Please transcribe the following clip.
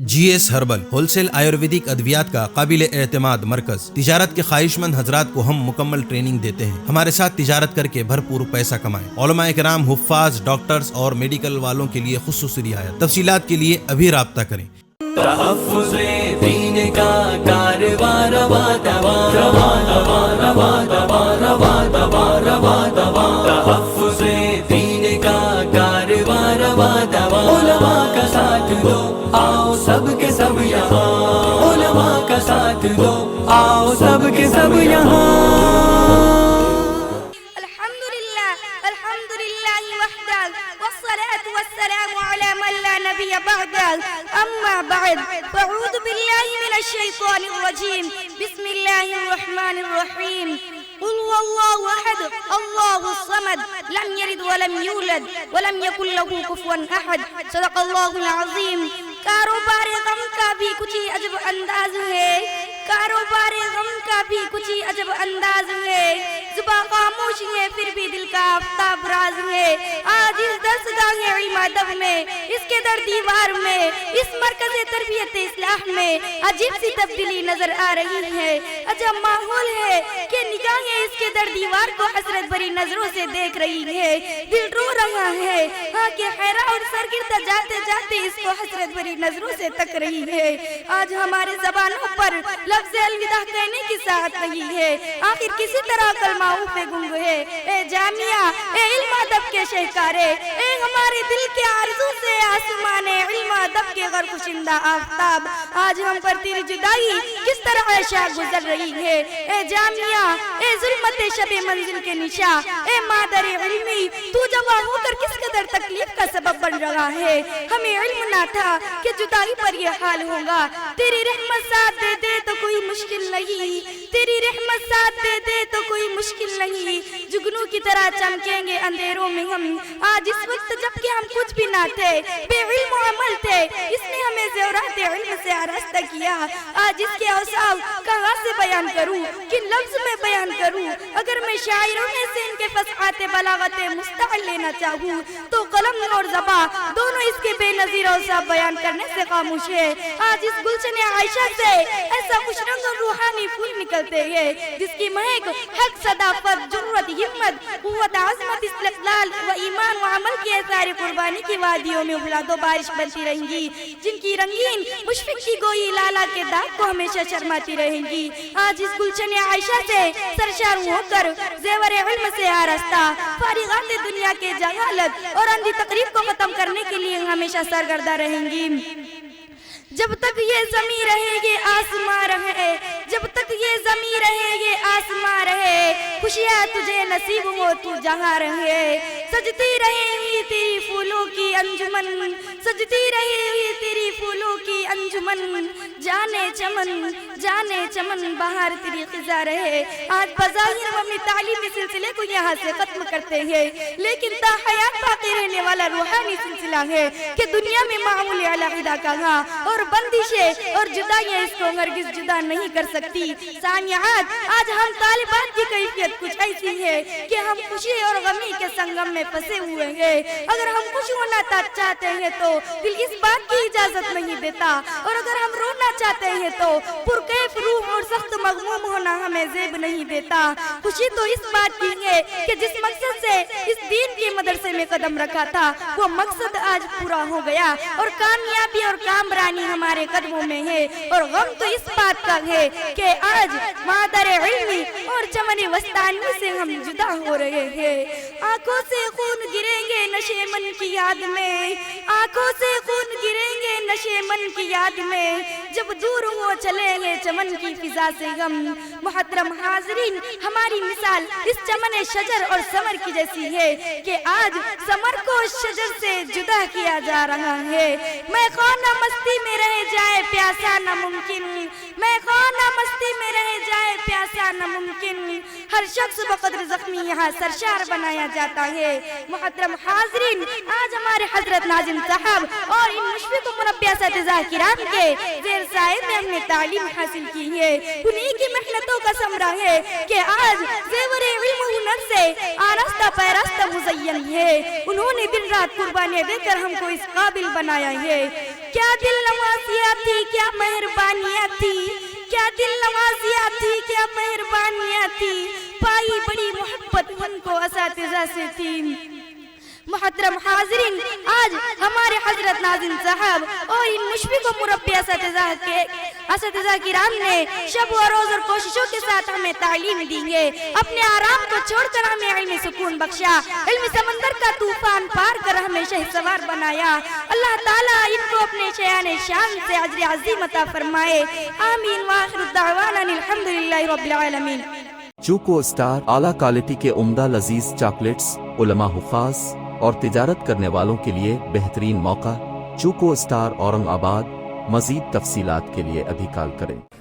جی S herbal wholesale ayurvedic ادویات کا قابل اعتماد مرکز۔ تجارت کے خواہش مند حضرات کو ہم مکمل ٹریننگ دیتے ہیں۔ ہمارے ساتھ تجارت کر کے بھرپور پیسہ کمائیں۔ علماء کرام، حفاظ، ڈاکٹرز اور میڈیکل والوں کے لیے خصوصی رعایت۔ تفصیلات کے لیے ابھی رابطہ کریں۔ تحفظ دین کا کاروبار روا دوا روا دوا روا دوا روا دوا روا دوا تحفظ دین کا کاروبار روا دوا علماء کا ساتھ دو، آؤ سب کے سب یہاں، علماء کا ساتھ دو، آؤ سب کے سب یہاں۔ أما بعد فأعوذ بالله من الشيطان الرجيم. بسم الله الرحمن الرحيم. قل هو الله أحد الله الصمد لم يلد ولم يولد ولم يكن له كفوا أحد. صدق الله العظيم. کاروبار غم کا بھی کچھ ہی عجب انداز ہے، کاروبار غم کا بھی کچھ ہی عجب انداز ہے، زباں خاموش ہے پھر بھی دل کا آفتاب راز ہے۔ آج اس درسگاہ علم ادب میں، اس کے در دیوار میں، اس مرکز تربیت اصلاح میں عجیب سی تبدیلی نظر آ رہی ہے۔ عجب ماحول ہے کہ نگاہیں اس کے در دیوار کو حسرت بھری نظروں سے دیکھ رہی ہے، دل رو رہا ہے ہاں کہ حیران اور سرگردہ جاتے جاتے اس کو حسرت بھری نظروں سے تک رہی ہے۔ آج ہمارے زبانوں پر لفظ الوداع کہنے کی ساعت نہیں ہے، آخر کسی طرح کلمہ پہ گنگ ہے۔ اے جامعہ، اے علم ادب کے شہکارے، اے ہمارے دل کے آرزو سے آسمان علم ادب کے غرقشندہ آفتاب، آج ہم پر تیری جدائی کس طرح عشاء گزر رہی ہے۔ اے جامعہ، اے ظلمت شب منزل کے نشاں، اے مادر علمی، تو جوان ہو کر کس قدر تکلیف کا سبب بن رہا ہے۔ ہمیں علم نہ تھا کہ جدائی پر یہ حال ہوگا، تیری رحمت ساتھ دے دے تو کوئی مشکل نہیں، تیری رحمت ساتھ دے دے تو کوئی مشکل نہیں، جگنوں کی طرح چمکیں گے اندھیروں میں ہم۔ آج اس وقت جب کہ ہم کچھ بھی نہ تھے، بے علم و عمل تھے، اس نے ہمیں زیورات علم سے آراستہ کیا۔ آج اس کے اوصاف کہاں سے بیان کروں، کن لفظ میں بیان کروں؟ اگر میں شاعروں میں سے ان کے فصاحت بلاغت مستعل لینا چاہوں تو قلم اور زباں دونوں اس کے بے نظیر اوصاف بیان کرنے سے خاموش ہے۔ آج اس گلشن عائشہ سے ایسا خوش رنگ اور روحانی پھول نکلتے ہیں جس کی مہک حق، صداقت، جرأت، ہمت، قوت، عظمت، استقلال و ایمان و عمل کی اثار قربانی کی وادیوں میں ابلاد و بارش بنتی رہیں گی، جن کی رنگین مشفق کی گوئی لالا کے داغ کو ہمیشہ شرماتی رہیں گی۔ آج اس گلشن عائشہ سے سرشار ہو کر زیور علم سے آراستہ فارغات دنیا کے جہالت اور اندھی تقریب کو ختم کرنے کے لیے ہمیشہ سرگردہ رہیں گی۔ جب تک یہ زمین رہے یہ آسمان رہے، جب تک یہ زمین رہے یہ آسمان رہے، خوشیاں تجھے نصیب ہو تو جہاں رہے، سجتی رہے گی تیری پھولوں کی انجمن، سجتی رہے گی تیری پھولوں کی انجمن، جانے چمن بہار تیری خزاں رہے۔ آج بظاہر ہم اپنی تعلیمی سلسلے کو یہاں سے ختم کرتے ہیں، لیکن تا حیات باقی رہنے والا روحانی سلسلہ ہے کہ دنیا میں معمول علیحدہ کہاں اور بندشیں اور جدائیاں اس کو ہرگز جدا نہیں کر سکتی۔ سامعات، آج ہم طالبات کی کیفیت کچھ ایسی ہے کہ ہم خوشی اور غمی کے سنگم میں پھنسے ہوئے ہیں۔ اگر ہم خوش ہونا چاہتے ہیں تو دل اس بات کی اجازت نہیں دیتا، اور اگر ہم رونا چاہتے ہیں تو پرکیف روح اور سخت مغموم ہونا ہمیں زیب نہیں دیتا۔ خوشی تو اس بات کی ہے کہ جس مقصد سے اس دین کے مدرسے میں قدم رکھا تھا وہ مقصد آج پورا ہو گیا اور کامیابی اور کامرانی ہمارے قدموں میں ہے۔ اور غم تو اس بات کا ہے کہ آج مادر علمی اور چمن وسطانی سے ہم جدا ہو رہے ہیں۔ آنکھوں سے خون گریں گے نشے من کی یاد میں، آنکھوں سے خون گریں گے نشے من کی یاد میں، جب دور ہو چلے گے چمن کی فضا سے ہم۔ محترم حاضرین، ہماری مثال اس چمن شجر اور ثمر کی جیسی ہے کہ آج ثمر کو شجر سے جدا کیا جا رہا ہے۔ میں خانہ مستی میں رہ جائے پیاسا ناممکن، میں خانہ مستی میں رہ جائے پیاسا ناممکن، ہر شخص بقدر زخمی یہاں سرشار بنایا جاتا ہے۔ محترم حاضرین، آج ہمارے حضرت ناظم صاحب اور ان مشفق و مربی اساتذہ کرام کے زیر سائے میں ہم نے تعلیم حاصل کی ہے، انہی کی محنتوں کا ثمرہ ہے کہ آج زیور علم و ہنر سے آراستہ پیراستہ مزین ہے۔ انہوں نے دن رات قربانیاں دے کر ہم کو اس قابل بنایا ہے۔ کیا دل نوازیاں تھی کیا مہربانیاں تھی، کیا دل نوازیاں تھی، کیا مہربانیاں تھی، پائی بڑی محبت ان کو اساتذہ سے تھی۔ محترم حاضرین، آج ہمارے حضرت ناظم صاحب اور ان مشفق و مربی اساتذہ کرام نے شب و روز اور کوششوں کے ساتھ ہمیں تعلیم دی ہے، اپنے آرام کو چھوڑ کر ہمیں علم سکون بخشا، علم سمندر کا طوفان پار کر ہمیں شہ سوار بنایا۔ اللہ تعالیٰ ان کو اپنے شیان شان سے اجر عظیم عطا فرمائے، آمین۔ وآخر الدعوانا الحمدللہ رب العالمین۔ چوکو اسٹار اعلیٰ کوالٹی کے عمدہ لذیذ چاکلیٹس علماء حفاظ اور تجارت کرنے والوں کے لیے بہترین موقع۔ چوکو اسٹار اورنگ آباد۔ مزید تفصیلات کے لیے ابھی کال کریں۔